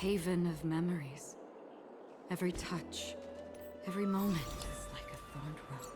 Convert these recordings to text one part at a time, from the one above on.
haven of memories. Every touch, every moment is like a thorned rose.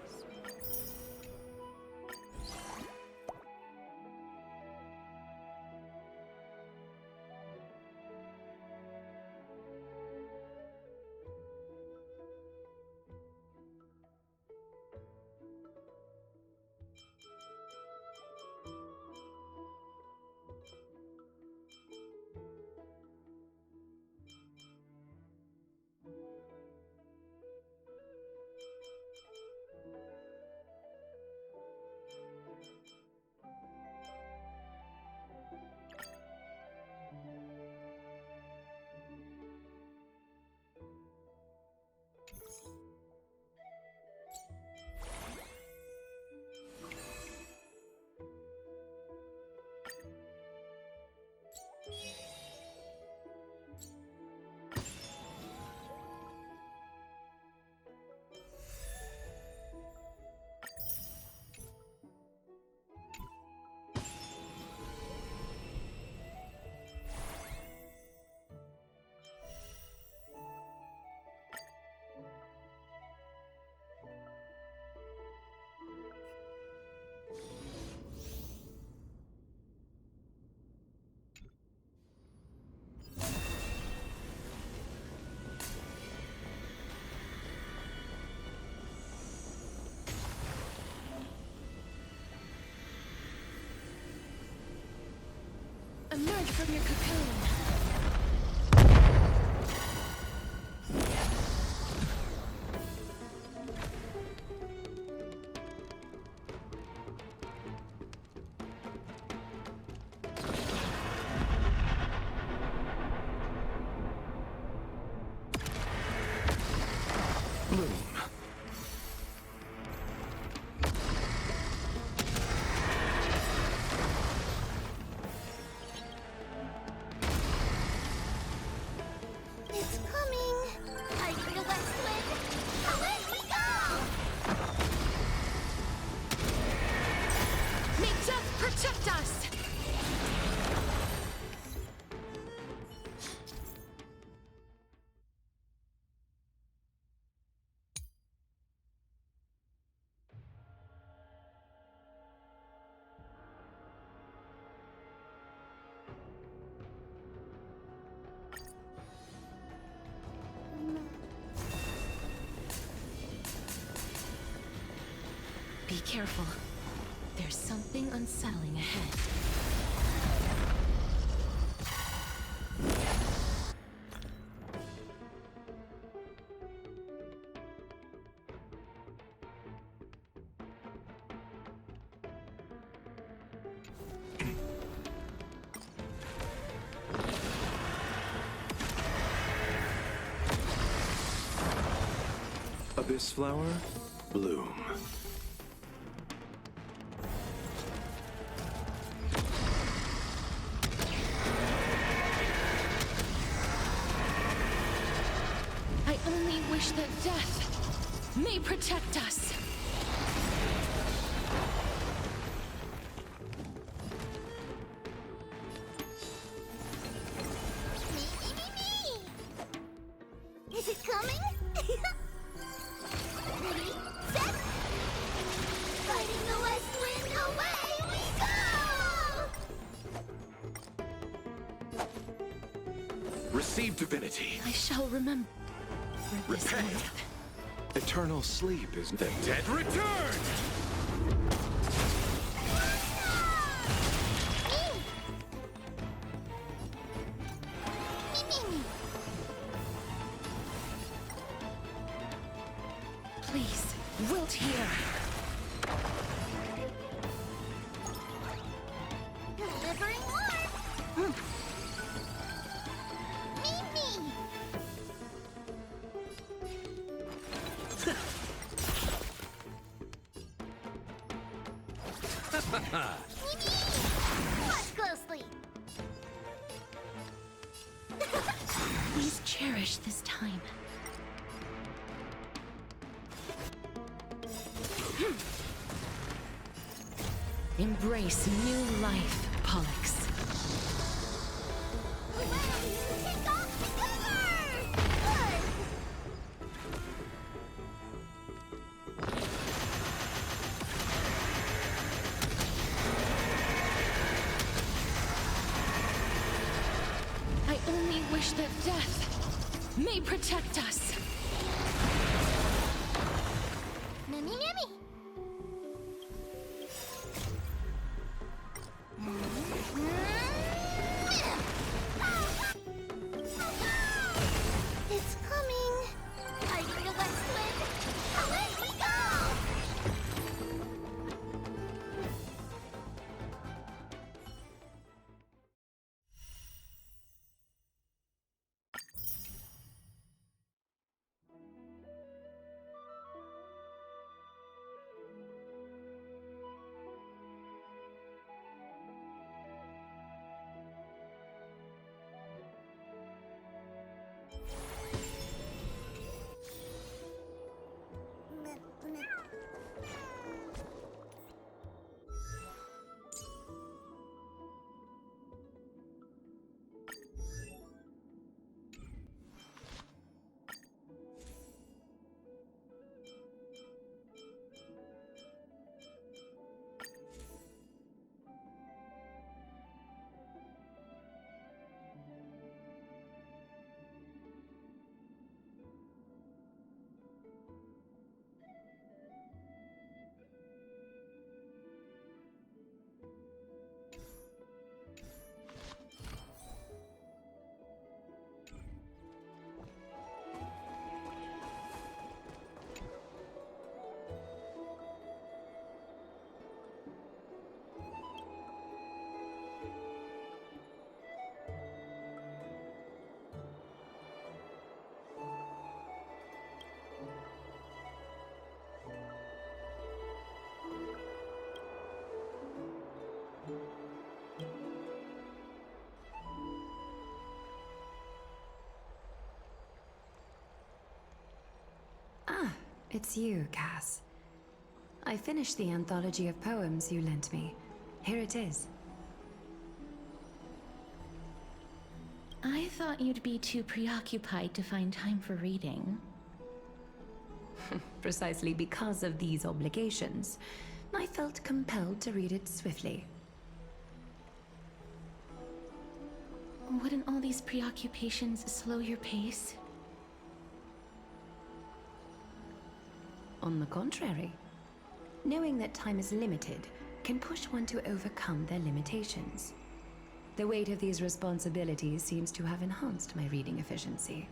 Emerge from your cocoon. It's coming! Are you the West Wind? Away we go! May death protect us! Be careful. There's something unsettling ahead. Abyss flower, bloom. I only wish that death may protect us. Me! Is it coming? Ready, set! Fighting the West Wind, away we go! Receive divinity. I shall remember this Repent. moment. Eternal sleep is the dead return! Me! Please, wilt here. Delivering warmth! Me! Watch closely! Please cherish this time. Embrace new life, Pollux. Away! Take off! Go! wish that death may protect us. Mimmy, Mimmy! It's coming! Fighting the west wind! Away we go! Ah, it's you, Cass. I finished the anthology of poems you lent me. Here it is. I thought you'd be too preoccupied to find time for reading. Precisely because of these obligations, I felt compelled to read it swiftly. Wouldn't all these preoccupations slow your pace? On the contrary, knowing that time is limited can push one to overcome their limitations. The weight of these responsibilities seems to have enhanced my reading efficiency.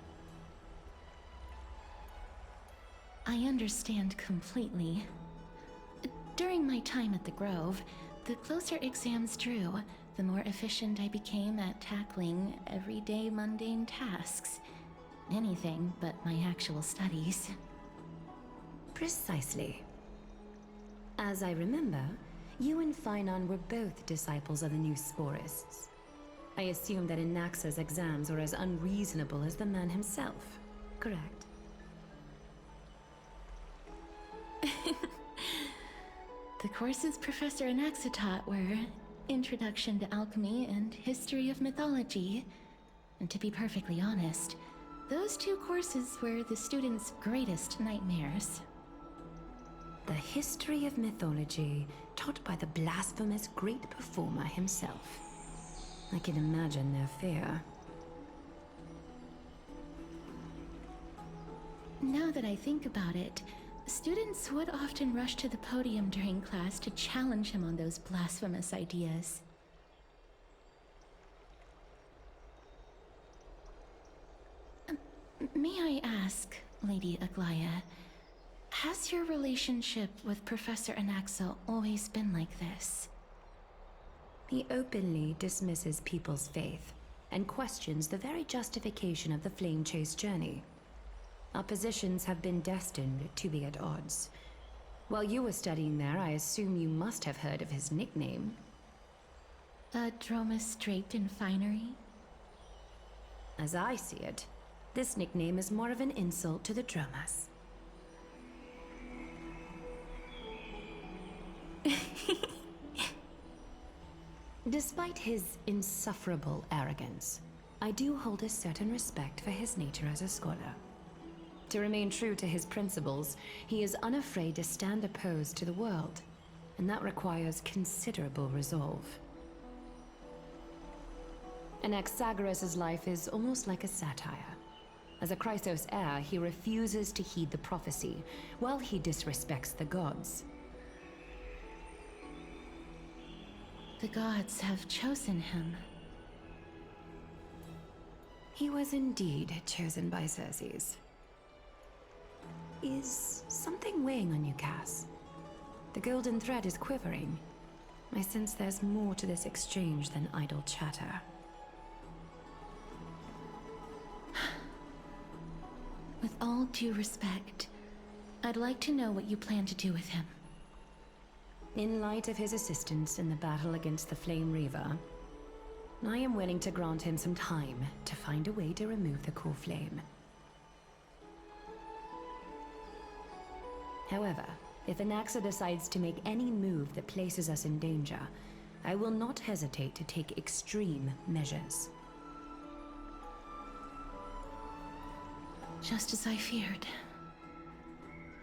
I understand completely. During my time at the Grove, the closer exams drew, the more efficient I became at tackling everyday mundane tasks. Anything but my actual studies. Precisely. As I remember, you and Finon were both disciples of the new Sporists. I assume that Anaxa's exams were as unreasonable as the man himself, correct? The courses Professor Anaxa taught were Introduction to Alchemy and History of Mythology. And to be perfectly honest, those two courses were the students' greatest nightmares. The history of mythology, taught by the blasphemous great performer himself. I can imagine their fear. Now that I think about it, students would often rush to the podium during class to challenge him on those blasphemous ideas. May I ask, Lady Aglaya, has your relationship with Professor Anaxa always been like this? He openly dismisses people's faith and questions the very justification of the Flame Chase journey. Our positions have been destined to be at odds. While you were studying there, I assume you must have heard of his nickname. A Dromus draped in finery? As I see it, this nickname is more of an insult to the Dromas. Despite his insufferable arrogance, I do hold a certain respect for his nature as a scholar. To remain true to his principles, he is unafraid to stand opposed to the world, and that requires considerable resolve. Anaxagoras' life is almost like a satire. As a Chrysos heir, he refuses to heed the prophecy, while he disrespects the gods. The gods have chosen him. He was indeed chosen by Circes. Is something weighing on you, Cass? The golden thread is quivering. I sense there's more to this exchange than idle chatter. With all due respect, I'd like to know what you plan to do with him. In light of his assistance in the battle against the Flame Reaver, I am willing to grant him some time to find a way to remove the core flame. However, if Anaxa decides to make any move that places us in danger, I will not hesitate to take extreme measures. Just as I feared.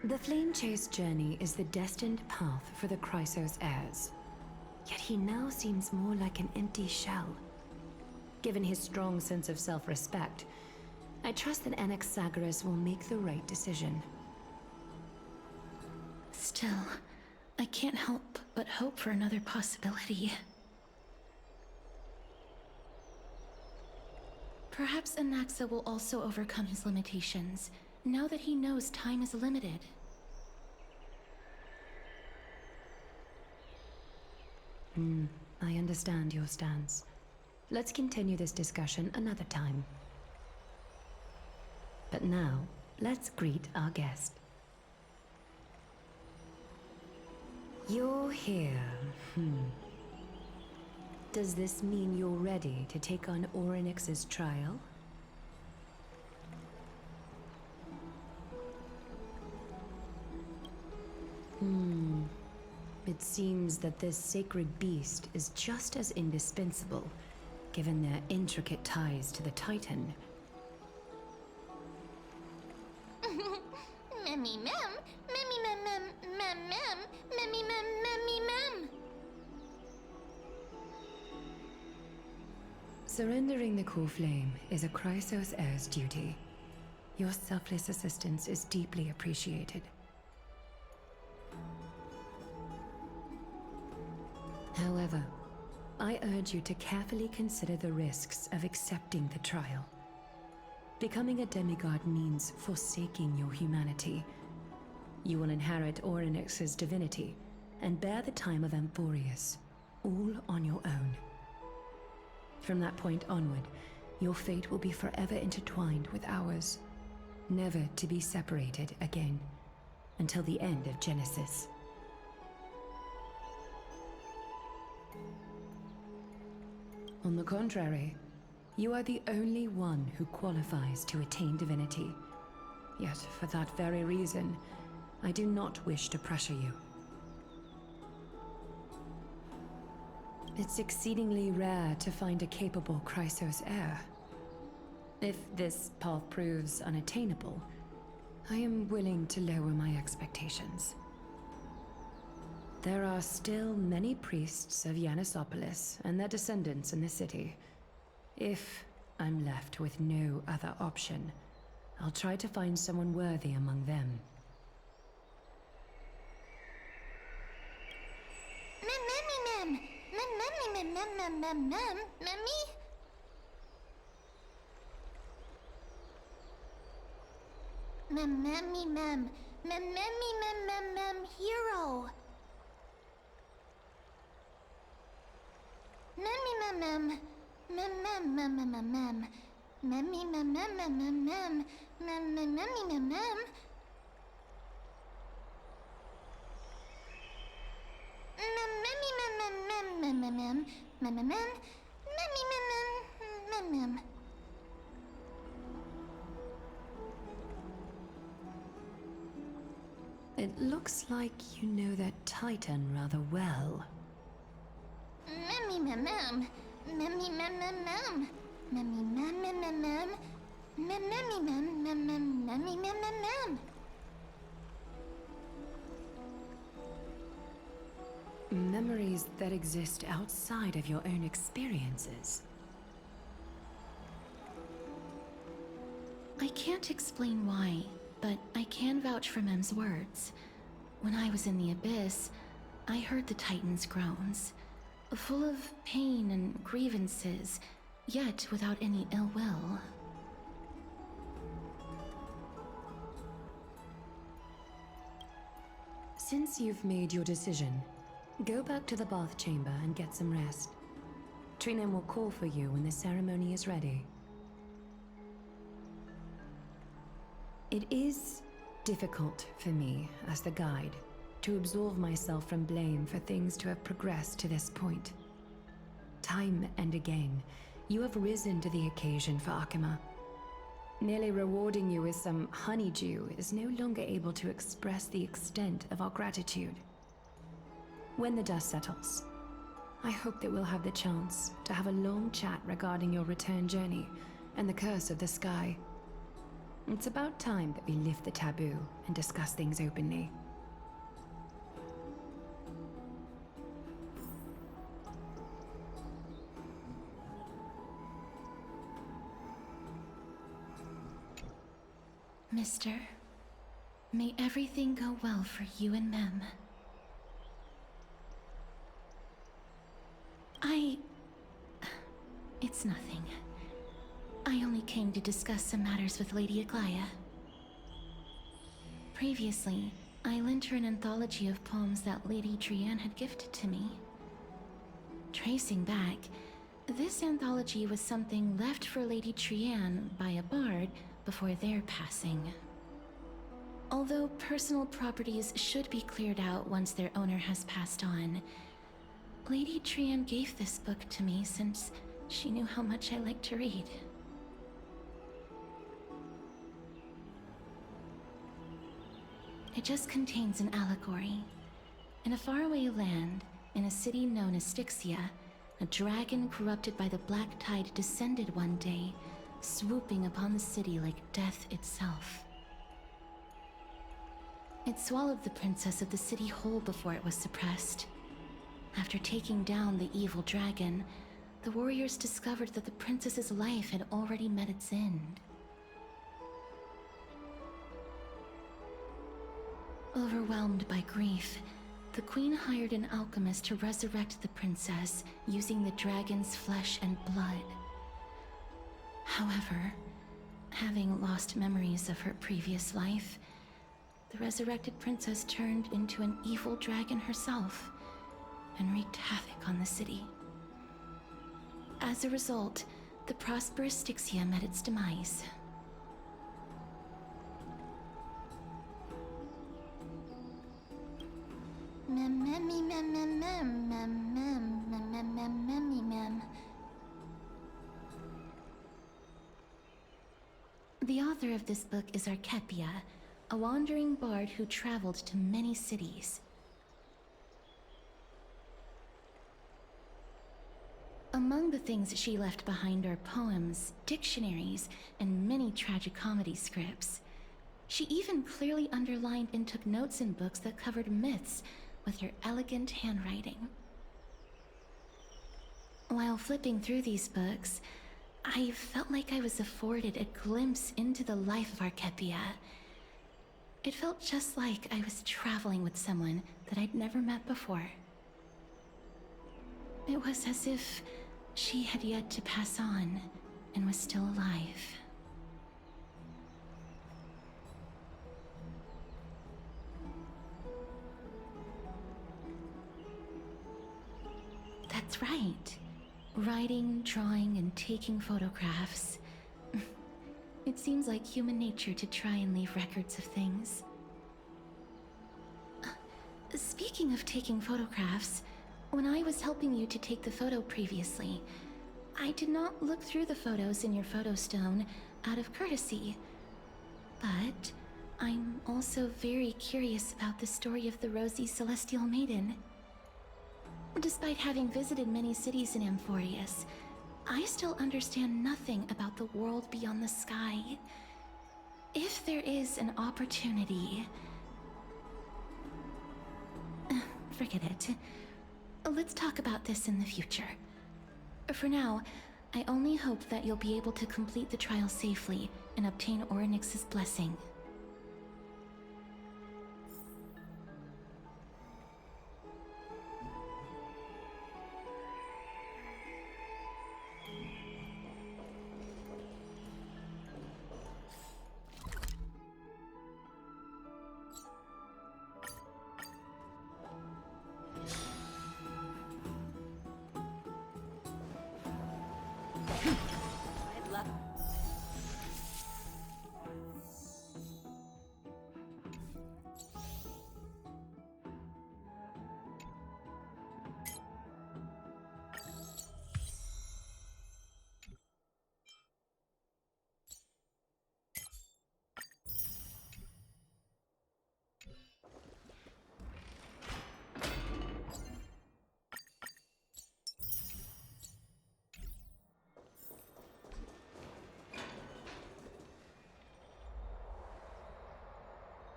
The Flame Chase journey is the destined path for the Chrysos heirs. Yet he now seems more like an empty shell. Given his strong sense of self-respect, I trust that Anaxagoras will make the right decision. Still, I can't help but hope for another possibility. Perhaps Anaxa will also overcome his limitations, now that he knows time is limited. I understand your stance. Let's continue this discussion another time. But now, let's greet our guest. You're here. Does this mean you're ready to take on Orynyx's trial? It seems that this sacred beast is just as indispensable, given their intricate ties to the Titan. Memmy mem, memmy mem mem mem mem, memmy mem memmy mem. Surrendering the core flame is a Chrysos heir's duty. Your selfless assistance is deeply appreciated. However, I urge you to carefully consider the risks of accepting the trial. Becoming a demigod means forsaking your humanity. You will inherit Orynyx's divinity and bear the time of Amphorius, all on your own. From that point onward, your fate will be forever intertwined with ours, never to be separated again, until the end of Genesis. On the contrary, you are the only one who qualifies to attain divinity. Yet, for that very reason, I do not wish to pressure you. It's exceedingly rare to find a capable Chrysos heir. If this path proves unattainable, I am willing to lower my expectations. There are still many priests of Yanissopolis and their descendants in the city. If I'm left with no other option, I'll try to find someone worthy among them. Memmy mem, mem mem mem mem, memmy. Memmy mem, memmy mem mem hero. Memmy mem mem mem mem mem mem, memmy mem mem mem mem mem, memmy mem mem. It looks like you know that Titan rather well. Memmy mem mem, memmy mem mem mem, memmy mem mem mem mem, memmy mem mem mem, memmy mem mem mem. Memories that exist outside of your own experiences. I can't explain why, but I can vouch for Mem's words. When I was in the Abyss, I heard the Titan's groans, full of pain and grievances, yet without any ill will. Since you've made your decision, go back to the bath chamber and get some rest. Trinem will call for you when the ceremony is ready. It is difficult for me, as the guide, to absolve myself from blame for things to have progressed to this point. Time and again, you have risen to the occasion for Akima. Merely rewarding you with some honeydew is no longer able to express the extent of our gratitude. When the dust settles, I hope that we'll have the chance to have a long chat regarding your return journey and the curse of the sky. It's about time that we lift the taboo and discuss things openly. Mister, may everything go well for you and Mem. It's nothing. I only came to discuss some matters with Lady Aglaya. Previously, I lent her an anthology of poems that Lady Trianne had gifted to me. Tracing back, this anthology was something left for Lady Trianne by a bard before their passing. Although personal properties should be cleared out once their owner has passed on, Lady Trianne gave this book to me since she knew how much I liked to read. It just contains an allegory. In a faraway land, in a city known as Styxia, a dragon corrupted by the Black Tide descended one day, swooping upon the city like death itself. It swallowed the princess of the city whole before it was suppressed. After taking down the evil dragon, the warriors discovered that the princess's life had already met its end. Overwhelmed by grief, the queen hired an alchemist to resurrect the princess using the dragon's flesh and blood. However, having lost memories of her previous life, the resurrected princess turned into an evil dragon herself and wreaked havoc on the city. As a result, the prosperous Styxia met its demise. The author of this book is Archepia, a wandering bard who traveled to many cities. Among the things she left behind are poems, dictionaries, and many tragicomedy scripts. She even clearly underlined and took notes in books that covered myths with her elegant handwriting. While flipping through these books, I felt like I was afforded a glimpse into the life of Archepia. It felt just like I was traveling with someone that I'd never met before. It was as if she had yet to pass on and was still alive. That's right. Writing, drawing, and taking photographs. It seems like human nature to try and leave records of things. Speaking of taking photographs, when I was helping you to take the photo previously, I did not look through the photos in your photo stone out of courtesy. But I'm also very curious about the story of the Rosy Celestial Maiden. Despite having visited many cities in Amphorius, I still understand nothing about the world beyond the sky. If there is an opportunity... Forget it. Let's talk about this in the future. For now, I only hope that you'll be able to complete the trial safely and obtain Orynyx's blessing.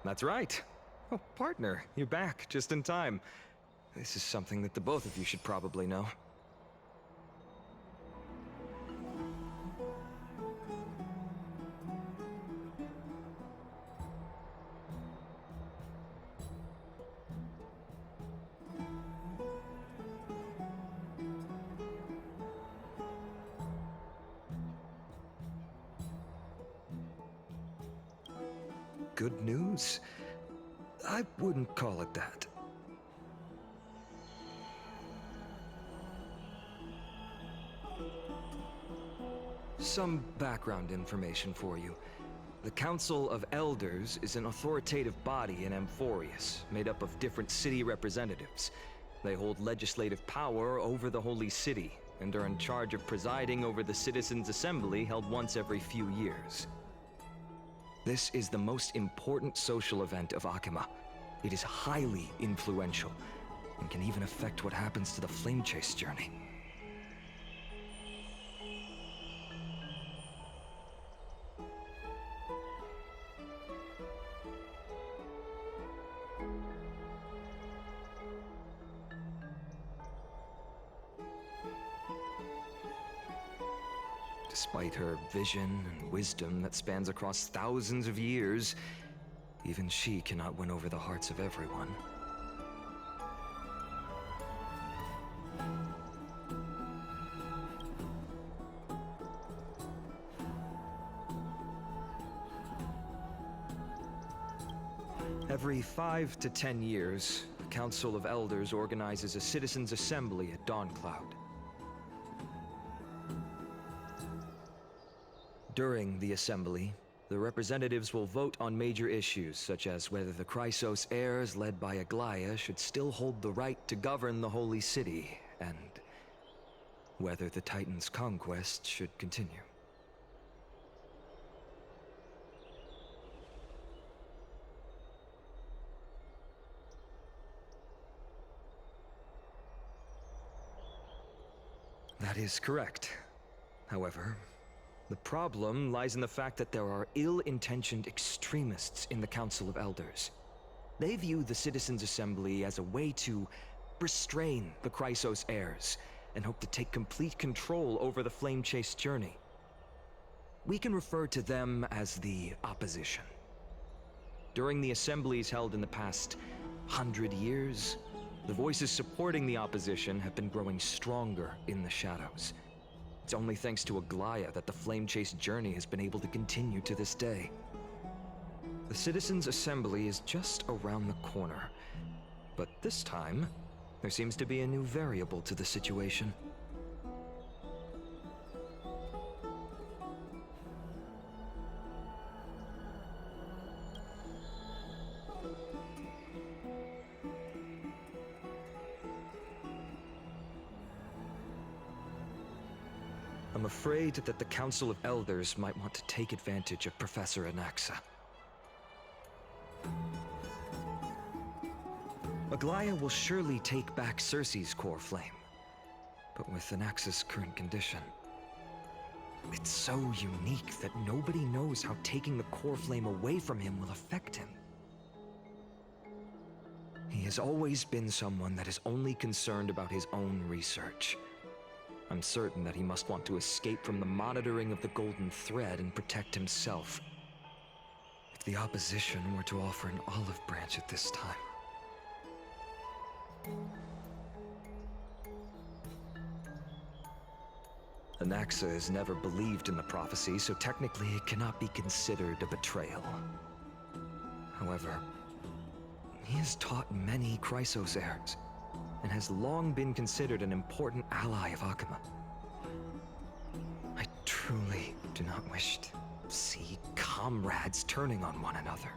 That's right. Oh, partner, you're back, just in time. This is something that the both of you should probably know. Good news? I wouldn't call it that. Some background information for you. The Council of Elders is an authoritative body in Amphorius, made up of different city representatives. They hold legislative power over the Holy City, and are in charge of presiding over the Citizens' Assembly held once every few years. This is the most important social event of Akima. It is highly influential, and can even affect what happens to the Flame Chase journey. Despite her vision and wisdom that spans across thousands of years, even she cannot win over the hearts of everyone. Every 5 to 10 years, the Council of Elders organizes a Citizens' Assembly at Dawncloud. During the assembly, the representatives will vote on major issues, such as whether the Chrysos heirs led by Aglaia should still hold the right to govern the Holy City, and whether the Titan's conquest should continue. That is correct. However, the problem lies in the fact that there are ill-intentioned extremists in the Council of Elders. They view the Citizens' Assembly as a way to restrain the Chrysos heirs, and hope to take complete control over the Flame Chase journey. We can refer to them as the Opposition. During the assemblies held in the past 100 years, the voices supporting the Opposition have been growing stronger in the shadows. It's only thanks to Aglaia that the Flame Chase journey has been able to continue to this day. The Citizens' Assembly is just around the corner, but this time, there seems to be a new variable to the situation. I'm afraid that the Council of Elders might want to take advantage of Professor Anaxa. Aglaia will surely take back Circe's core flame, but with Anaxa's current condition, it's so unique that nobody knows how taking the core flame away from him will affect him. He has always been someone that is only concerned about his own research. I'm certain that he must want to escape from the monitoring of the Golden Thread and protect himself. If the opposition were to offer an olive branch at this time... Anaxa has never believed in the prophecy, so technically it cannot be considered a betrayal. However, he has taught many Chrysos heirs, and has long been considered an important ally of Akuma. I truly do not wish to see comrades turning on one another.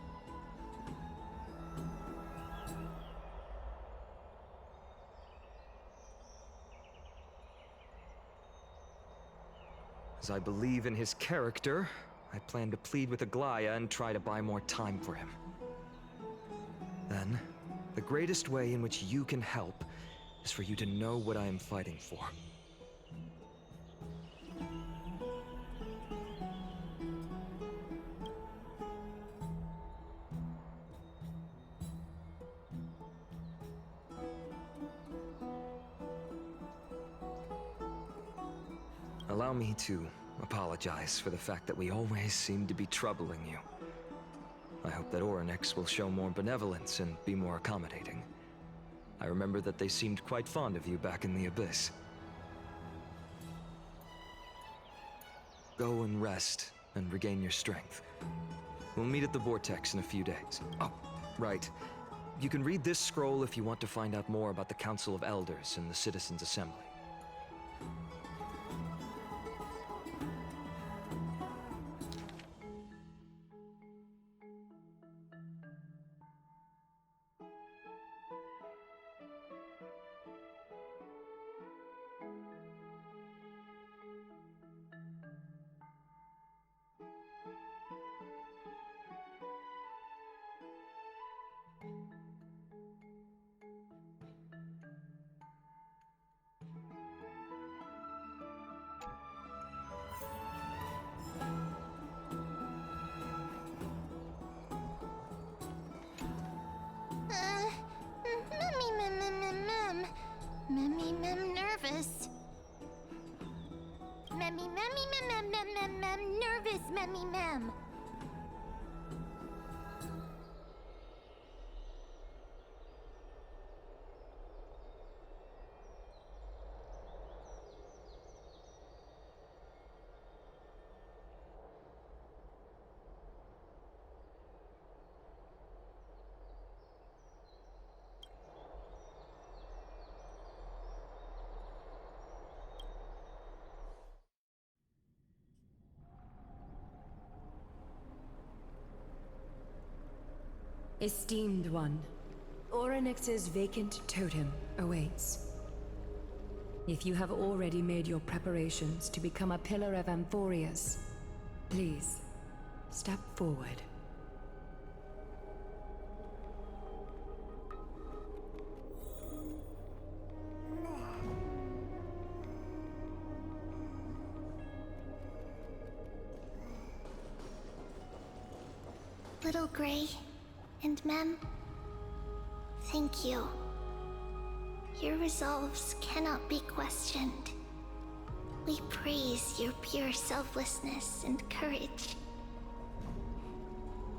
As I believe in his character, I plan to plead with Aglaya and try to buy more time for him. Then, the greatest way in which you can help is for you to know what I am fighting for. Allow me to apologize for the fact that we always seem to be troubling you. I hope that Orynyx will show more benevolence and be more accommodating. I remember that they seemed quite fond of you back in the Abyss. Go and rest and regain your strength. We'll meet at the Vortex in a few days. Oh, right. You can read this scroll if you want to find out more about the Council of Elders and the Citizens' Assembly. Nervous. Nervous. Esteemed one, Orynyx's vacant totem awaits. If you have already made your preparations to become a pillar of Amphorius, please, step forward. Little Gray and Mem, thank you. Your resolves cannot be questioned. We praise your pure selflessness and courage.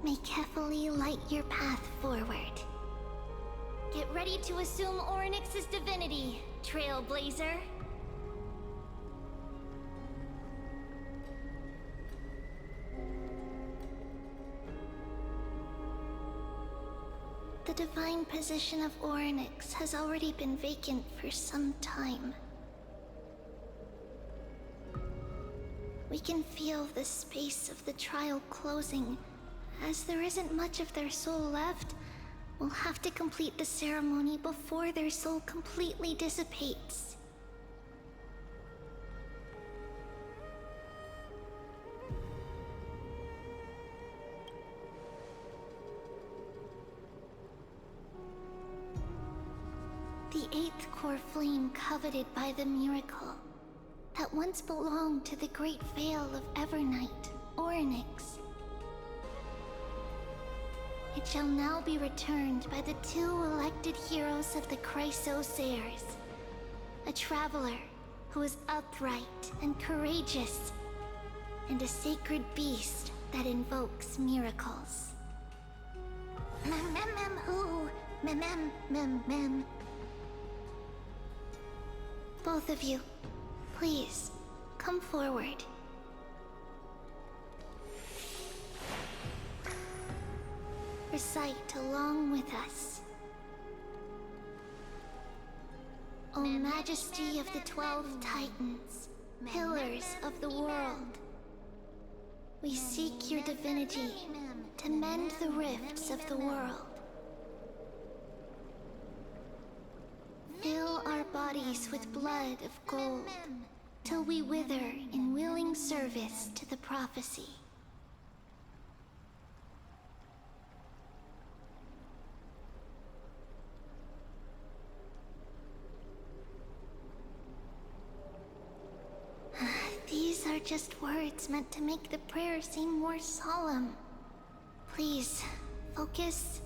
May carefully light your path forward. Get ready to assume Orynyx's divinity, Trailblazer. The divine position of Orynyx has already been vacant for some time. We can feel the space of the trial closing. As there isn't much of their soul left, we'll have to complete the ceremony before their soul completely dissipates. The eighth core flame coveted by the miracle that once belonged to the great veil of Evernight, Orynyx. It shall now be returned by the two elected heroes of the Chrysos heirs, a traveler who is upright and courageous, and a sacred beast that invokes miracles. Who? Mem. Both of you, please, come forward. Recite along with us. O Majesty of the 12 Titans, pillars of the world, we seek your divinity to mend the rifts of the world. Fill our bodies with blood of gold, till we wither in willing service to the prophecy. These are just words meant to make the prayer seem more solemn. Please, focus.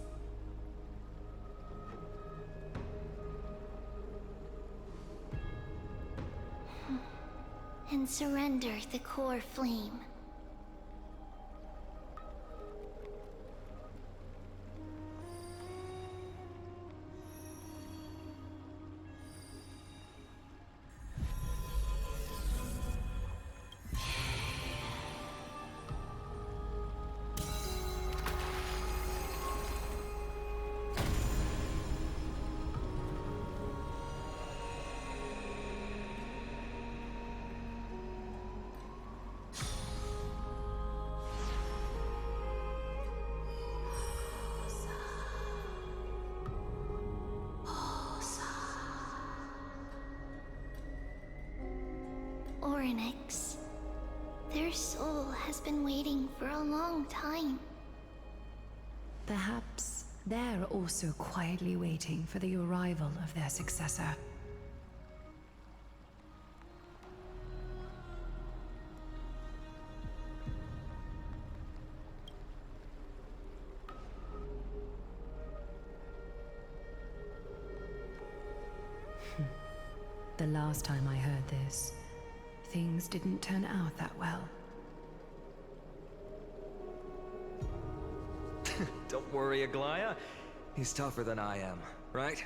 And surrender the core flame. Orynyx. Their soul has been waiting for a long time. Perhaps they're also quietly waiting for the arrival of their successor. The last time I heard this, things didn't turn out that well. Don't worry, Aglaya. He's tougher than I am, right?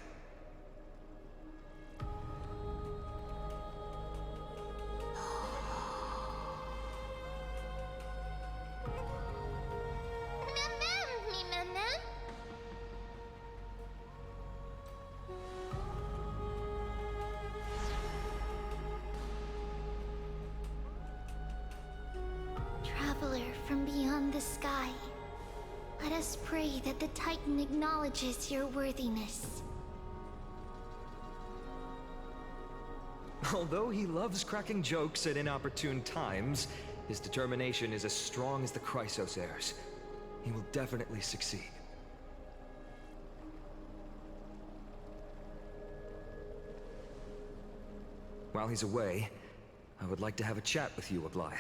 Traveler from beyond the sky, let us pray that the Titan acknowledges your worthiness. Although he loves cracking jokes at inopportune times, his determination is as strong as the Chrysos heirs. He will definitely succeed. While he's away, I would like to have a chat with you, Aglaya.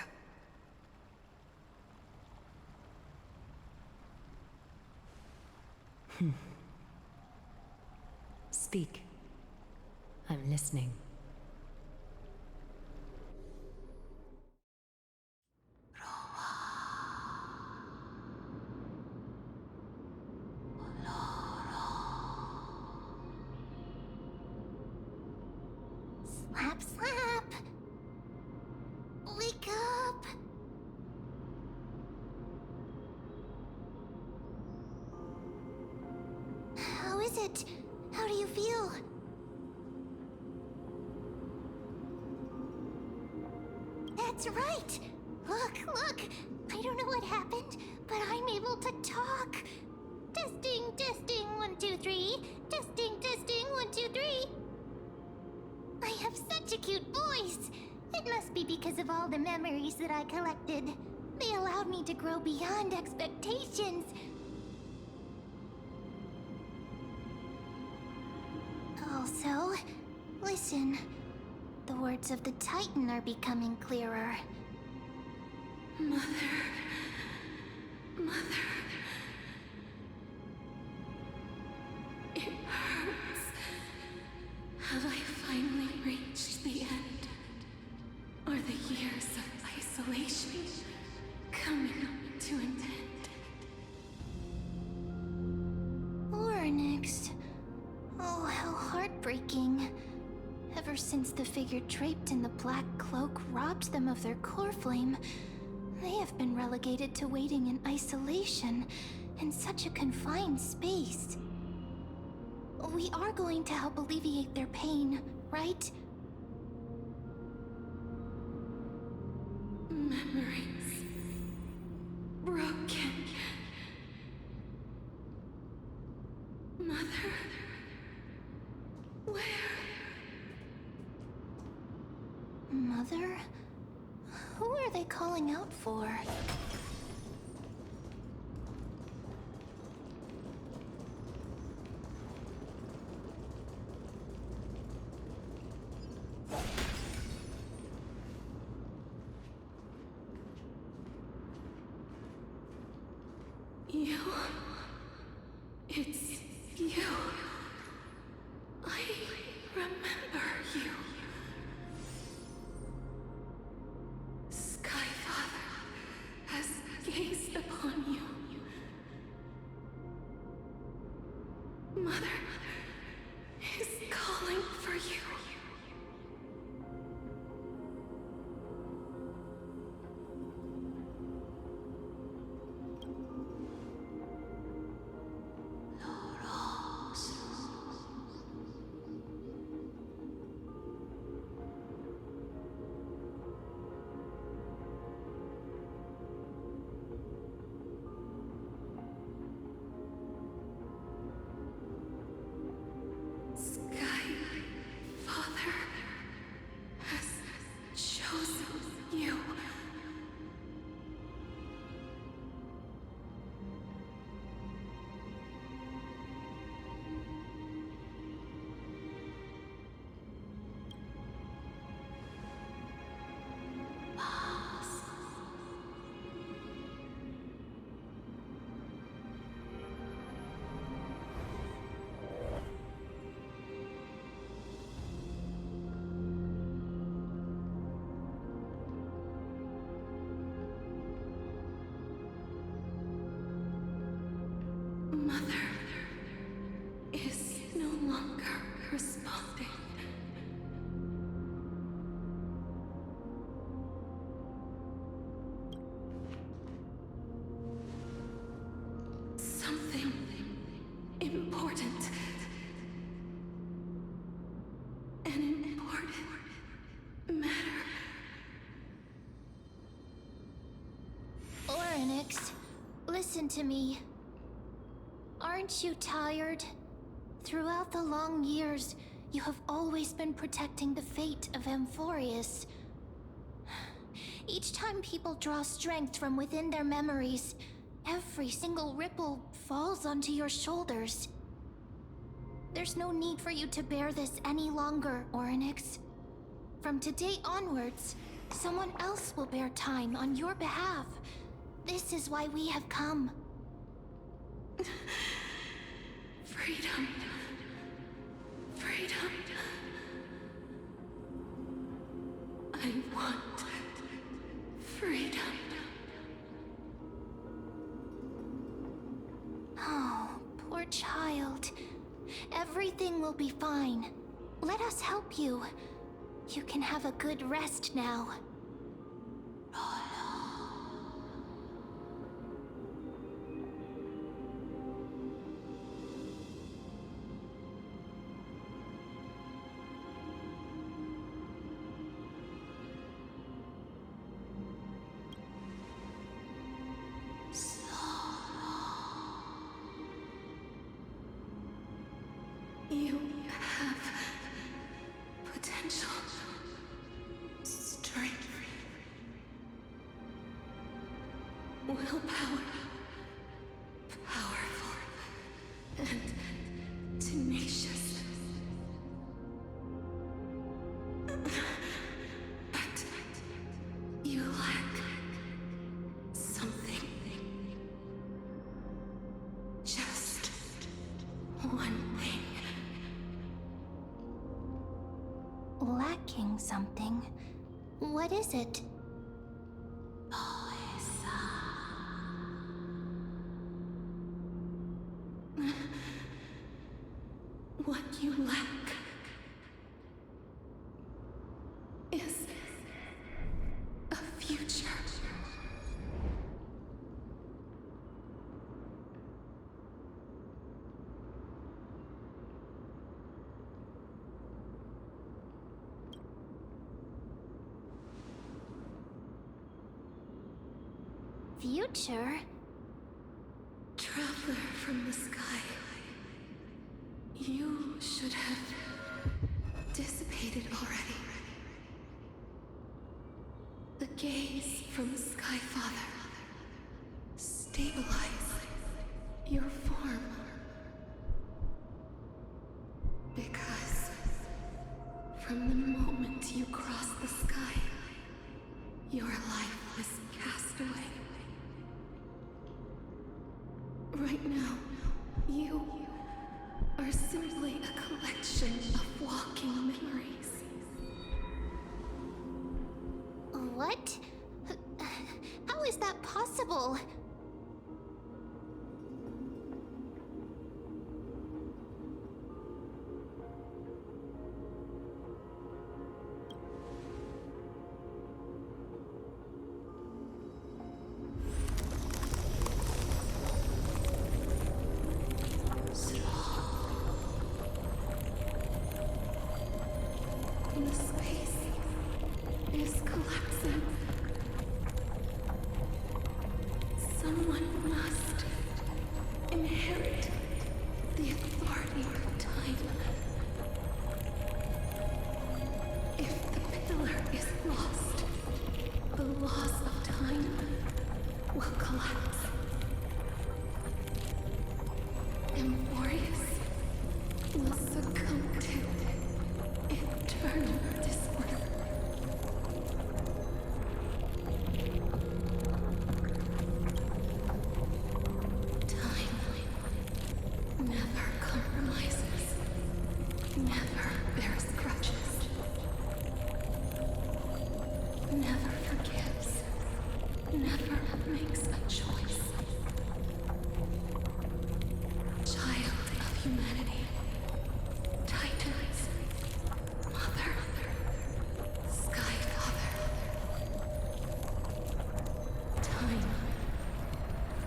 Speak. I'm listening. Slap, slap! Wake up! How is it? How do you feel? That's right! Look! I don't know what happened, but I'm able to talk! Testing, 1, 2, 3. Testing, 1, 2, 3. I have such a cute voice! It must be because of all the memories that I collected. They allowed me to grow beyond expectations. Also, listen. The words of the Titan are becoming clearer. Mother. It hurts. Have I finally reached the end? the years of isolation coming to an end. Oryx. Oh, how heartbreaking. Ever since the figure draped in the black cloak robbed them of their core flame, they have been relegated to waiting in isolation in such a confined space. We are going to help alleviate their pain, right? Memories broken. Mother, where? Mother? Who are they calling out for? You. It's you. I remember you. Skyfather has gazed upon you. Mother is calling for you. Skyfather has chosen you. Mother is no longer responding. Something important. An important matter. Oryx, listen to me. Aren't you tired? Throughout the long years, you have always been protecting the fate of Amphorius. Each time people draw strength from within their memories, every single ripple falls onto your shoulders. There's no need for you to bear this any longer, Oryx. From today onwards, someone else will bear time on your behalf. This is why we have come. Freedom. Freedom. I want freedom. Oh, poor child. Everything will be fine. Let us help you. You can have a good rest now. You have potential, strength, willpower, powerful, and tenacious. But you lack something. Just one thing. Lacking something? What is it? What you lack is a future. Future? Traveler from the sky. You should have dissipated already. The gaze from Skyfather. Stabilize your form. Because from the moment you crossed the sky, your life was cast away. Right now, you are simply a collection of walking memories. What? How is that possible? The space is collapsing. Someone must inherit the authority of time. If the pillar is lost, the laws of time will collapse. Emphorius will succumb to eternal disorder. Time never compromises, never bears grudges, never forgives, never makes a choice. Child of humanity, Titans, Mother, Skyfather. Time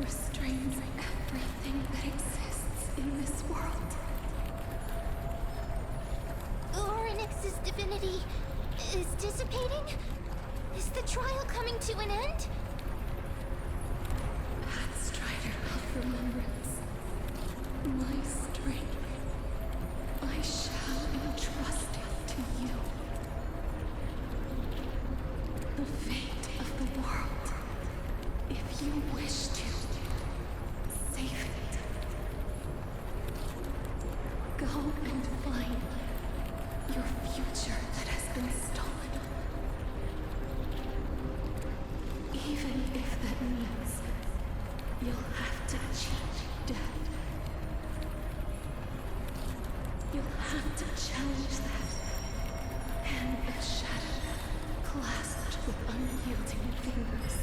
restrains everything that exists in this world. Orynyx's divinity is dissipating? Is the trial coming to an end? Pathstrider of remembrance, my strength, I shall entrust it to you. The fate of the world, if you wish to save it. Go and find your future that has been stolen. Even if that means you'll have to cheat death. You'll have to challenge that hand of shadow clasped with unyielding fingers.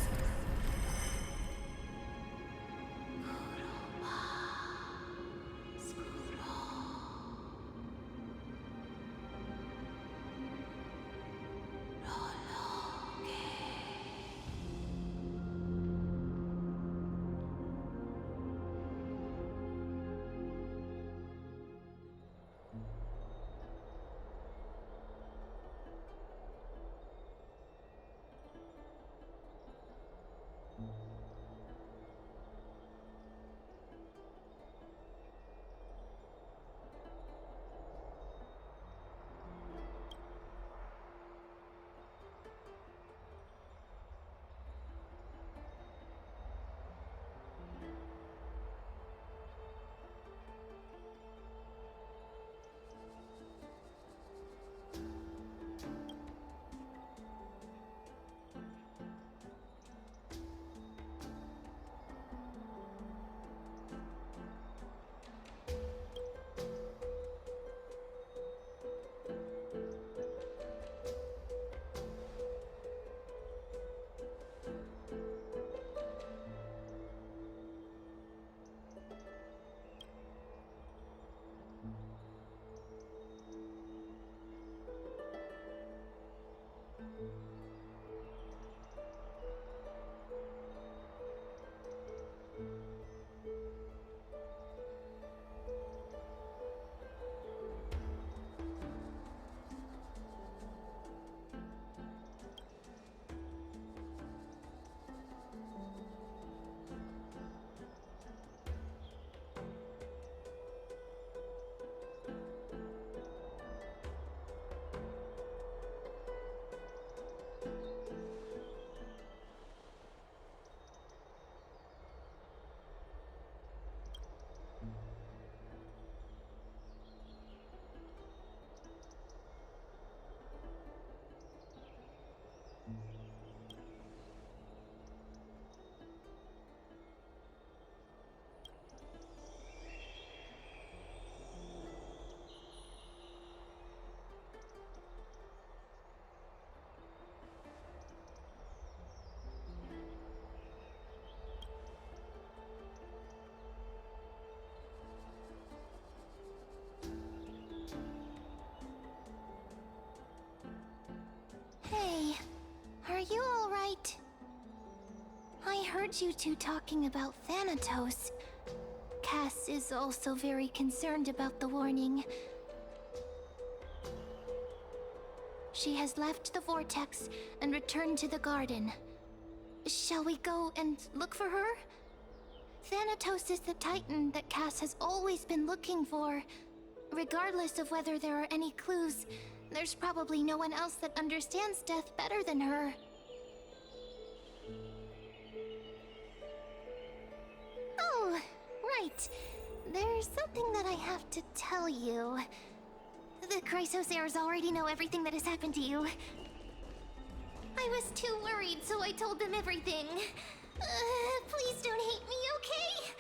heard you two talking about Thanatos. Cass is also very concerned about the warning. She has left the vortex and returned to the garden. Shall we go and look for her? Thanatos is the Titan that Cass has always been looking for. Regardless of whether there are any clues, there's probably no one else that understands death better than her. Oh, right. There's something that I have to tell you. The Chrysosairs already know everything that has happened to you. I was too worried, so I told them everything. Please don't hate me, okay?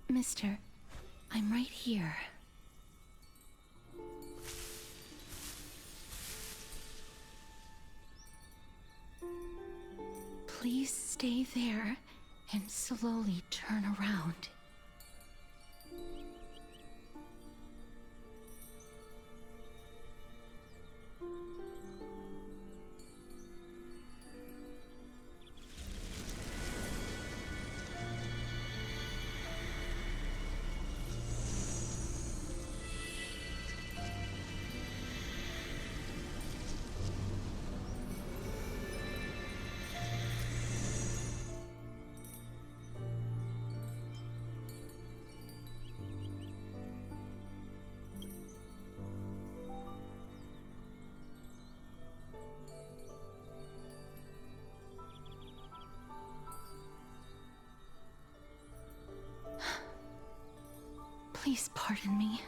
Mister, I'm right here. Please stay there and slowly turn around. Please pardon me.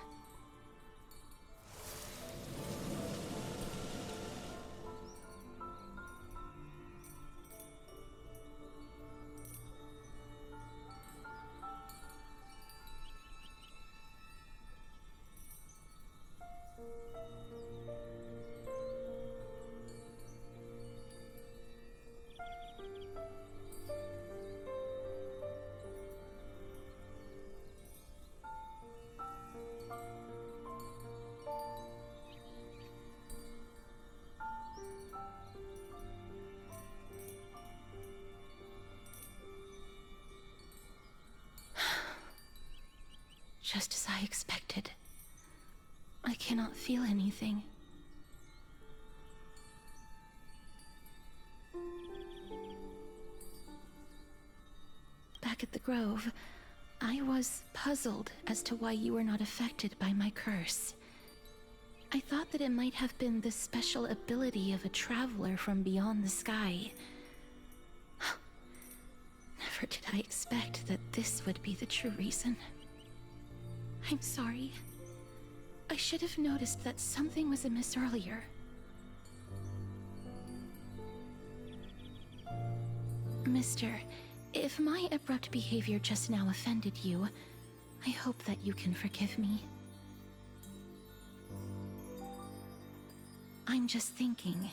Just as I expected. I cannot feel anything. Back at the Grove, I was puzzled as to why you were not affected by my curse. I thought that it might have been the special ability of a traveler from beyond the sky. Never did I expect that this would be the true reason. I'm sorry. I should have noticed that something was amiss earlier. Mister, if my abrupt behavior just now offended you, I hope that you can forgive me. I'm just thinking,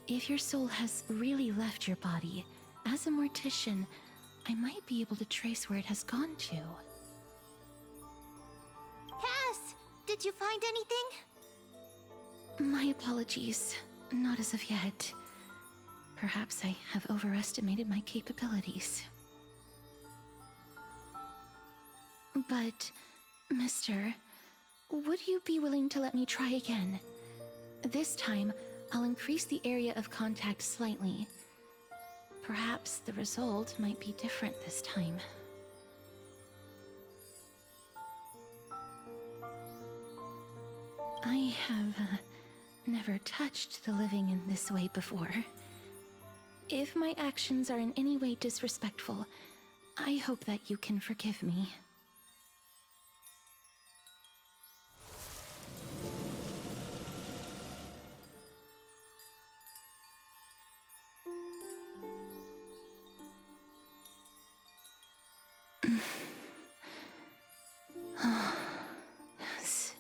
if your soul has really left your body, as a mortician, I might be able to trace where it has gone to. Cass, did you find anything? My apologies. Not as of yet. Perhaps I have overestimated my capabilities. But, Mister, would you be willing to let me try again? This time, I'll increase the area of contact slightly. Perhaps the result might be different this time. I have never touched the living in this way before. If my actions are in any way disrespectful, I hope that you can forgive me. Yes.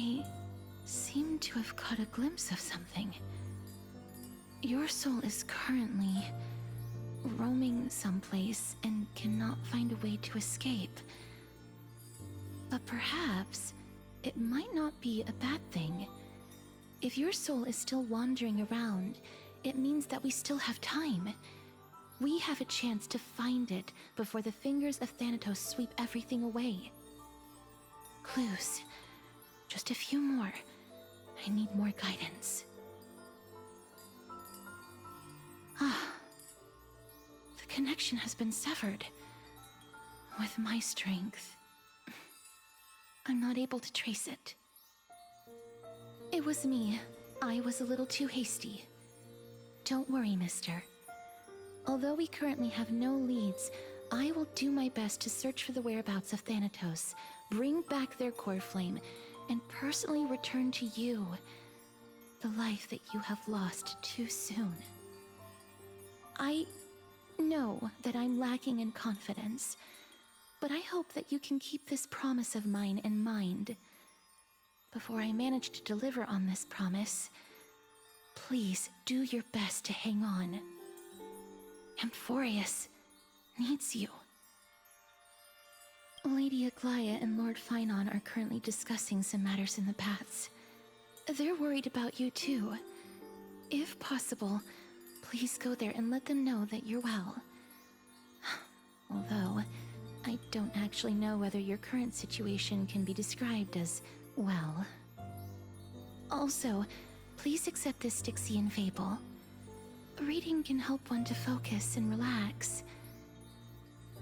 I seem to have caught a glimpse of something. Your soul is currently roaming someplace and cannot find a way to escape. But perhaps it might not be a bad thing. If your soul is still wandering around, it means that we still have time. We have a chance to find it before the fingers of Thanatos sweep everything away. Clues. Just a few more. I need more guidance. The connection has been severed. With my strength, I'm not able to trace it. It was me. I was a little too hasty. Don't worry, mister. Although we currently have no leads, I will do my best to search for the whereabouts of Thanatos, bring back their core flame, and personally return to you the life that you have lost too soon. I know that I'm lacking in confidence, but I hope that you can keep this promise of mine in mind. Before I manage to deliver on this promise, please do your best to hang on. Amphorius needs you. Lady Aglaya and Lord Finon are currently discussing some matters in the paths. They're worried about you too. If possible, please go there and let them know that you're well. Although, I don't actually know whether your current situation can be described as well. Also, please accept this Styxian fable. Reading can help one to focus and relax.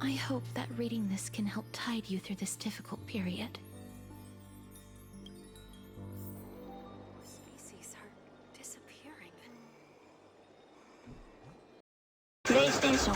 I hope that reading this can help tide you through this difficult period. Species are disappearing. PlayStation